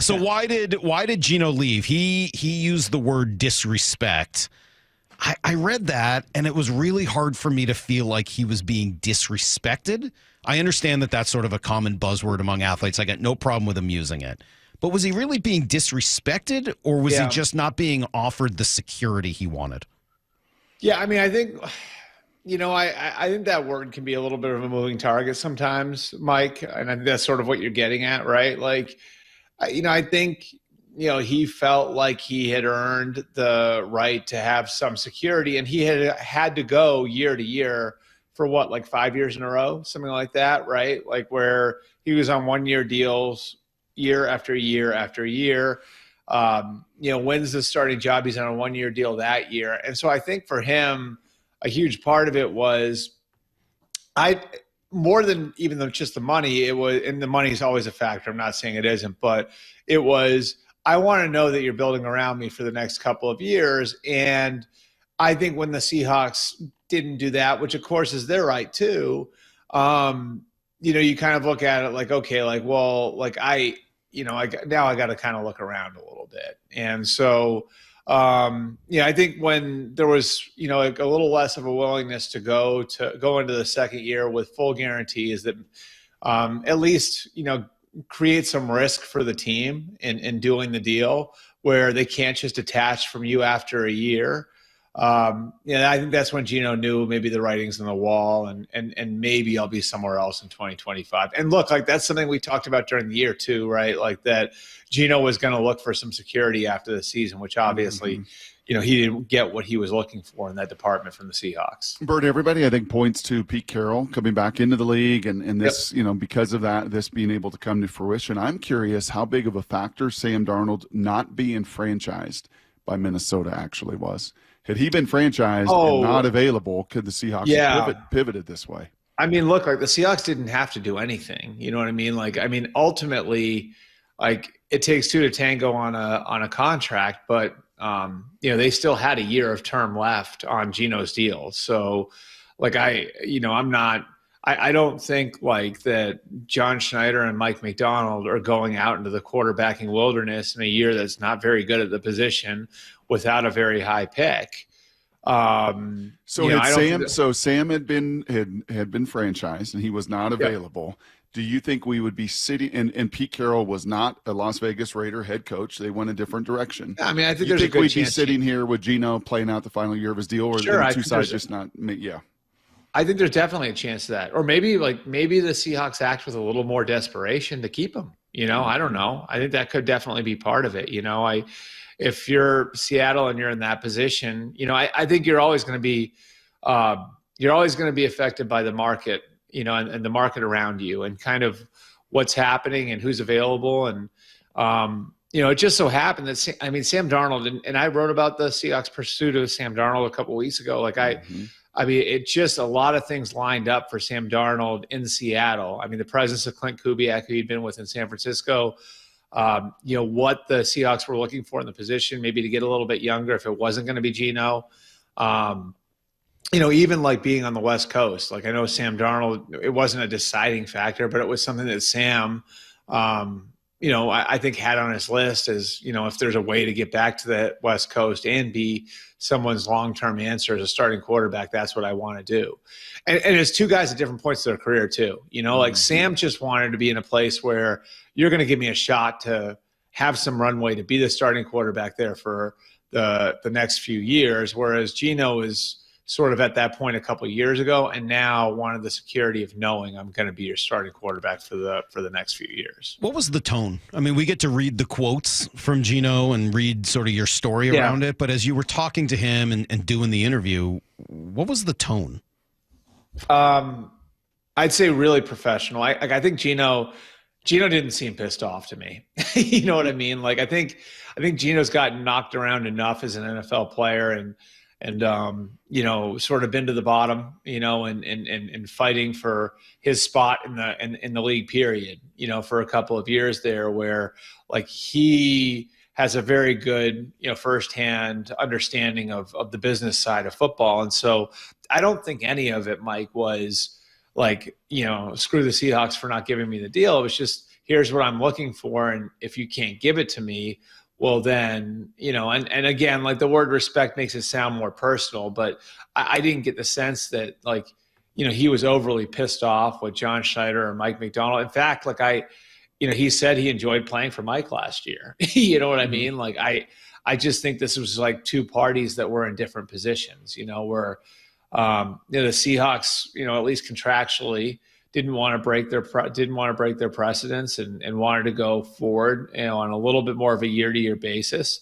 So why did Geno leave? He used the word disrespect. I read that, and it was really hard for me to feel like he was being disrespected. I understand that that's sort of a common buzzword among athletes. I got no problem with him using it. But was he really being disrespected, or was he just not being offered the security he wanted? Yeah, I mean, I think, I think that word can be a little bit of a moving target sometimes, Mike. And I think that's sort of what you're getting at, right? Like, I think, he felt like he had earned the right to have some security, and he had to go year to year for like 5 years in a row, something like that, right? Like where he was on 1-year deals year after year after year. Wins the starting job, he's on a 1-year deal that year. And so I think for him, a huge part of it was more than even just the money, it was, and the money is always a factor. I'm not saying it isn't, but it was, I want to know that you're building around me for the next couple of years. And I think when the Seahawks didn't do that, which of course is their right too, you kind of look at it like, okay, like, well, like now I got to kind of look around a little bit. And so, I think when there was, like a little less of a willingness to go into the second year with full guarantees that at least, create some risk for the team in doing the deal where they can't just detach from you after a year. I think that's when Geno knew maybe the writing's on the wall and maybe I'll be somewhere else in 2025. And look, like that's something we talked about during the year too, right? Like that Geno was going to look for some security after the season, which obviously, he didn't get what he was looking for in that department from the Seahawks. Bert, everybody I think points to Pete Carroll coming back into the league and this, because of that, this being able to come to fruition. I'm curious how big of a factor Sam Darnold not being franchised by Minnesota actually was. Had he been franchised and not available, could the Seahawks have pivoted this way? I mean, look, like the Seahawks didn't have to do anything. You know what I mean? Like, I mean, ultimately, like it takes two to tango on a contract, but they still had a year of term left on Geno's deal. So, like, I don't think like that John Schneider and Mike McDonald are going out into the quarterbacking wilderness in a year that's not very good at the position without a very high pick. Sam had been franchised and he was not available. Yep. Do you think we would be sitting and Pete Carroll was not a Las Vegas Raider head coach? They went a different direction. I mean, I think there's a good we'd chance be sitting here with Geno playing out the final year of his deal, or the two sides just not? Yeah. I think there's definitely a chance of that. Or maybe the Seahawks act with a little more desperation to keep him. I don't know. I think that could definitely be part of it. If you're Seattle and you're in that position, I think you're always going to be affected by the market, and the market around you and kind of what's happening and who's available. And, it just so happened that, Sam Darnold, and I wrote about the Seahawks pursuit of Sam Darnold a couple of weeks ago. Like it just a lot of things lined up for Sam Darnold in Seattle. I mean, the presence of Clint Kubiak, who he'd been with in San Francisco, what the Seahawks were looking for in the position, maybe to get a little bit younger if it wasn't going to be Geno. Even like being on the West Coast, like I know Sam Darnold, it wasn't a deciding factor, but it was something that Sam, I think had on his list as, if there's a way to get back to the West Coast and be someone's long-term answer as a starting quarterback, that's what I want to do. And it's two guys at different points of their career too. Like Sam just wanted to be in a place where you're going to give me a shot to have some runway to be the starting quarterback there for the next few years. Whereas Geno is sort of at that point a couple of years ago, and now wanted the security of knowing I'm going to be your starting quarterback for the next few years. What was the tone? I mean, we get to read the quotes from Geno and read sort of your story around it, but as you were talking to him and doing the interview, what was the tone? I'd say really professional. I think Geno didn't seem pissed off to me. You know what I mean? Like I think Geno's gotten knocked around enough as an NFL player and sort of been to the bottom, and fighting for his spot in the league period, for a couple of years there where like he has a very good, firsthand understanding of the business side of football. And so I don't think any of it, Mike, was like, screw the Seahawks for not giving me the deal. It was just, here's what I'm looking for. And if you can't give it to me, well then, and again, like the word respect makes it sound more personal, but I didn't get the sense that like, he was overly pissed off with John Schneider or Mike McDonald. In fact, like he said he enjoyed playing for Mike last year. You know what I mean? Like I just think this was like two parties that were in different positions, where the Seahawks, at least contractually, didn't want to break their precedents and wanted to go forward, on a little bit more of a year-to-year basis.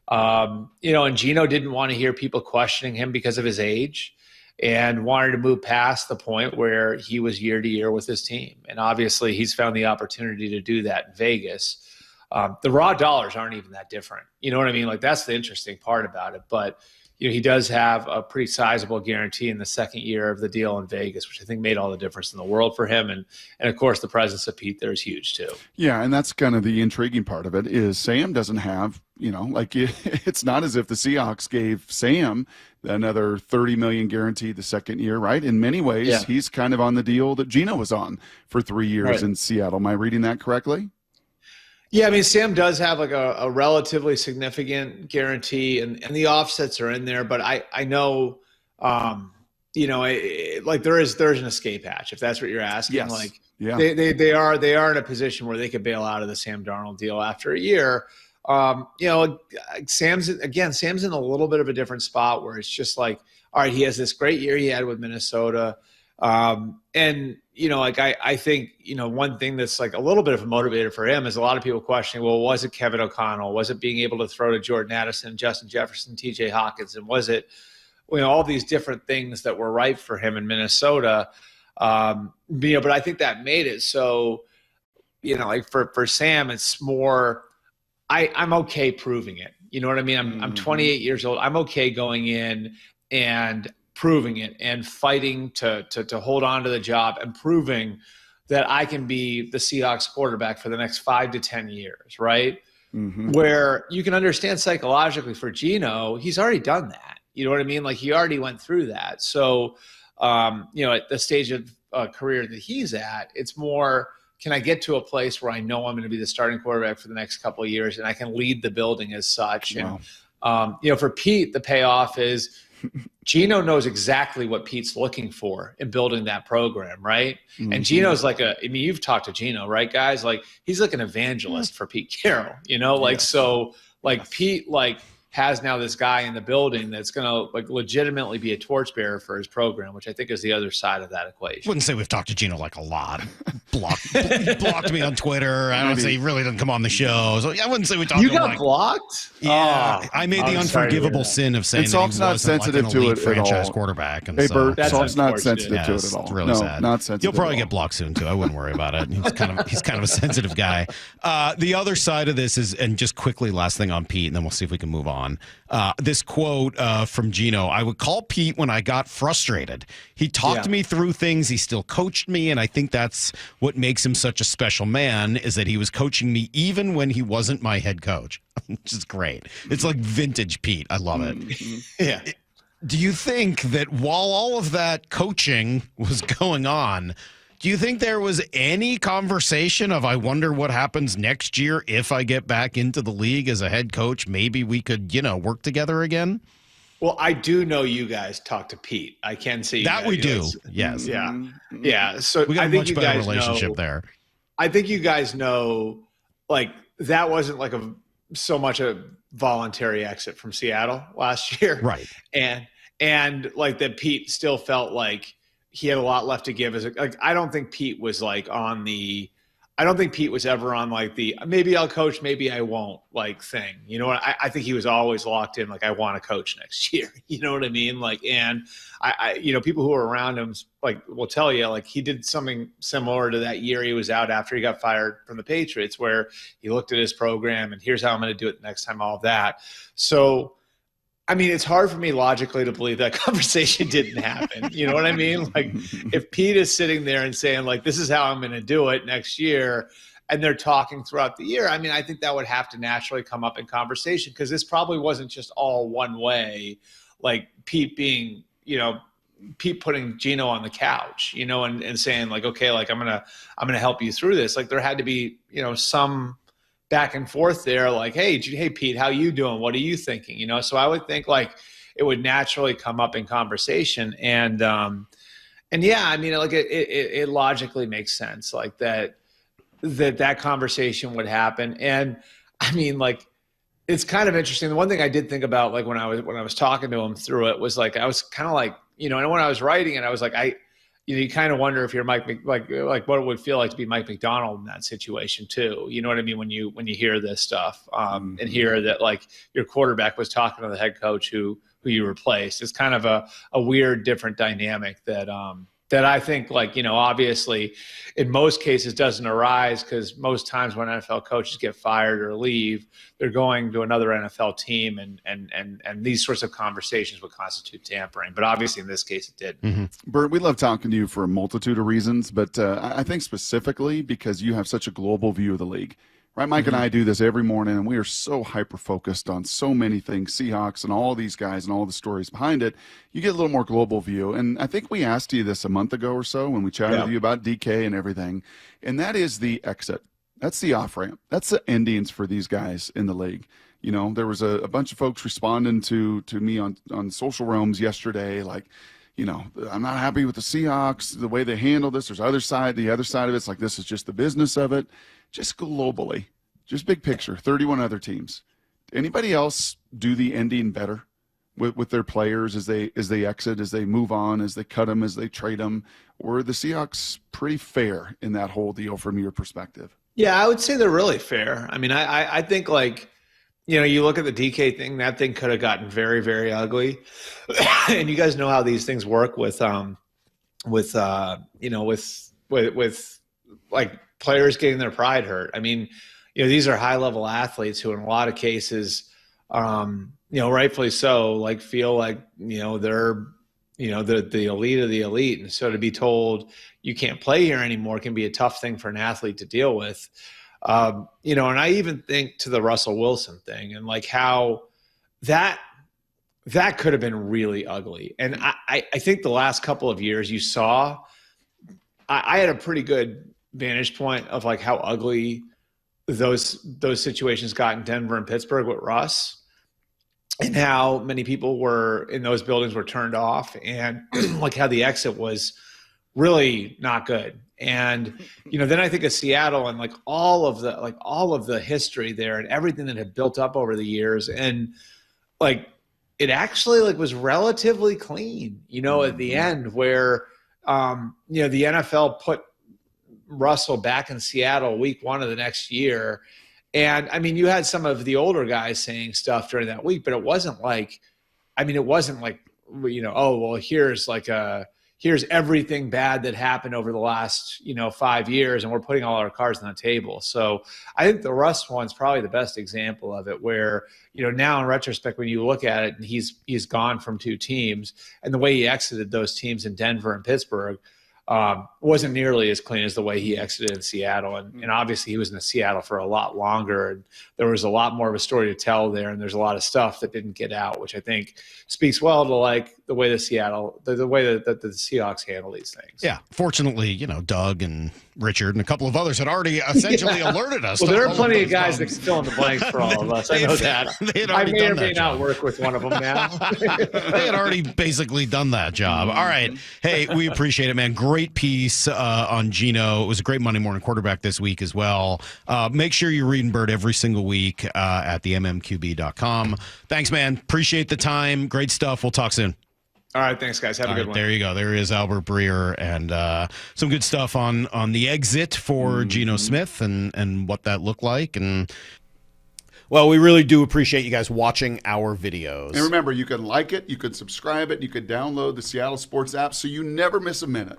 And Geno didn't want to hear people questioning him because of his age, and wanted to move past the point where he was year to year with his team. And obviously he's found the opportunity to do that in Vegas. The raw dollars aren't even that different. You know what I mean? Like that's the interesting part about it. But he does have a pretty sizable guarantee in the second year of the deal in Vegas, which I think made all the difference in the world for him. And of course, the presence of Pete there is huge too. Yeah, and that's kind of the intriguing part of it is Sam doesn't have, like it's not as if the Seahawks gave Sam another $30 million guarantee the second year, right? In many ways, he's kind of on the deal that Geno was on for 3 years in Seattle. Am I reading that correctly? Yeah, I mean, Sam does have like a relatively significant guarantee, and the offsets are in there. But I know, like there's an escape hatch, if that's what you're asking. Yes. Like, yeah, they are in a position where they could bail out of the Sam Darnold deal after a year. Sam's in a little bit of a different spot where it's just like, all right, he has this great year he had with Minnesota. And, I think, one thing that's like a little bit of a motivator for him is a lot of people questioning, well, was it Kevin O'Connell? Was it being able to throw to Jordan Addison, Justin Jefferson, TJ Hawkins? And was it, all these different things that were right for him in Minnesota? But I think that made it so, like for Sam, it's more, I'm okay proving it. You know what I mean? I'm 28 years old. I'm okay going in and proving it and fighting to hold on to the job and proving that I can be the Seahawks quarterback for the next 5 to 10 years, right? Mm-hmm. Where you can understand psychologically for Geno, he's already done that. You know what I mean? Like he already went through that. So, at the stage of career that he's at, it's more, can I get to a place where I know I'm going to be the starting quarterback for the next couple of years and I can lead the building as such? Wow. And, for Pete, the payoff is Geno knows exactly what Pete's looking for in building that program, right? Mm-hmm. And Geno's like you've talked to Geno, right, guys? Like he's like an evangelist for Pete Carroll, so Pete, has now this guy in the building that's going to legitimately be a torchbearer for his program, which I think is the other side of that equation. Wouldn't say we've talked to Geno a lot. He blocked me on Twitter. I don't say he really doesn't come on the show. So I wouldn't say we talked to him. You got blocked? Yeah. I made the unforgivable sin of saying that he wasn't sensitive an to elite it franchise all. quarterback. And hey, so, Bert, Salk's not sensitive to it at all. It's really sad. Not sensitive. You'll probably get blocked soon too. I wouldn't worry about it. He's kind of a sensitive guy. The other side of this is, and just quickly, last thing on Pete, and then we'll see if we can move on. This quote from Geno: "I would call Pete when I got frustrated. He talked me through things. He still coached me, and I think that's what makes him such a special man, is that he was coaching me even when he wasn't my head coach," which is great. It's like vintage Pete. I love it. Yeah. Do you think that while all of that coaching was going on, do you think there was any conversation of, I wonder what happens next year if I get back into the league as a head coach? Maybe we could, work together again? Well, I do know you guys talk to Pete. I can see that we do. Yes. Yeah. Yeah. So we got I a think much you better guys relationship there. I think you guys know, that wasn't so much a voluntary exit from Seattle last year. Right. And that Pete still felt like he had a lot left to give. I don't think Pete was I don't think Pete was ever on the maybe I'll coach, maybe I won't thing. I think he was always locked in. I want to coach next year. You know what I mean? And I people who are around him will tell you he did something similar to that year he was out after he got fired from the Patriots, where he looked at his program and here's how I'm going to do it the next time, all of that. So, I mean, it's hard for me logically to believe that conversation didn't happen. You know what I mean? If Pete is sitting there and saying this is how I'm going to do it next year, and they're talking throughout the year, I mean, I think that would have to naturally come up in conversation, because this probably wasn't just all one way, Pete being, Pete putting Geno on the couch, and saying like, okay, like I'm gonna help you through this. Like there had to be, some back and forth there. Like, hey Pete, how you doing? What are you thinking? So I would think like it would naturally come up in conversation, and yeah, I mean, like it logically makes sense, like that conversation would happen. And I mean, like, it's kind of interesting. The one thing I did think about, like when I was talking to him through it, was like I was kind of like, and when I was writing it, I was like, you kind of wonder if you're like what it would feel like to be Mike McDonald in that situation too. You know what I mean? When you hear this stuff and hear that like your quarterback was talking to the head coach who you replaced, it's kind of a weird, different dynamic that I think, like, obviously in most cases doesn't arise, because most times when NFL coaches get fired or leave, they're going to another NFL team, and these sorts of conversations would constitute tampering. But obviously in this case it did. Mm-hmm. Bert, we love talking to you for a multitude of reasons, but I think specifically because you have such a global view of the league. Right, Mike and I do this every morning, and we are so hyper-focused on so many things, Seahawks and all these guys and all the stories behind it. You get a little more global view, and I think we asked you this a month ago or so when we chatted with you about DK and everything, and that is the exit. That's the off-ramp. That's the endings for these guys in the league. There was a bunch of folks responding to me on social realms yesterday, like, I'm not happy with the Seahawks, the way they handle this. There's the other side of it's like, this is just the business of it. Just globally, just big picture, 31 other teams. Anybody else do the ending better with their players as they exit, as they move on, as they cut them, as they trade them? Or are the Seahawks pretty fair in that whole deal from your perspective? Yeah, I would say they're really fair. I mean, I think, like, you look at the DK thing, that thing could have gotten very, very ugly. And you guys know how these things work with like players getting their pride hurt. I mean, these are high level athletes who in a lot of cases, rightfully so, like feel like, they're, the elite of the elite. And so to be told you can't play here anymore can be a tough thing for an athlete to deal with. And I even think to the Russell Wilson thing and like how that could have been really ugly. And I think the last couple of years you saw, I had a pretty good vantage point of like how ugly those situations got in Denver and Pittsburgh with Russ, and how many people were in those buildings were turned off, and like how the exit was really not good. And then I think of Seattle and like all of the history there and everything that had built up over the years, and like it actually like was relatively clean, at the end, where the NFL put Russell back in Seattle week 1 of the next year. And I mean, you had some of the older guys saying stuff during that week, but it wasn't like, oh, well, here's everything bad that happened over the last, 5 years, and we're putting all our cards on the table. So I think the Russ one's probably the best example of it, where, now in retrospect, when you look at it, and he's gone from 2 teams, and the way he exited those teams in Denver and Pittsburgh wasn't nearly as clean as the way he exited in Seattle. And obviously he was in Seattle for a lot longer, and there was a lot more of a story to tell there. And there's a lot of stuff that didn't get out, which I think speaks well to like the way the way that the Seahawks handle these things. Yeah. Fortunately, Doug and Richard and a couple of others had already essentially alerted us. Well, there are plenty of guys that can fill in the blanks for all of us. I know that. I may or may not work with one of them now. They had already basically done that job. All right. Hey, we appreciate it, man. Great piece on Geno. It was a great Monday morning quarterback this week as well. Make sure you're reading Bird every single week at the MMQB.com. Thanks, man. Appreciate the time. Great stuff. We'll talk soon. All right, thanks, guys. Have a good one. There you go. There is Albert Breer, and some good stuff on the exit for Geno Smith and what that looked like. And well, we really do appreciate you guys watching our videos. And remember, you can like it, you can subscribe it, you can download the Seattle Sports app so you never miss a minute.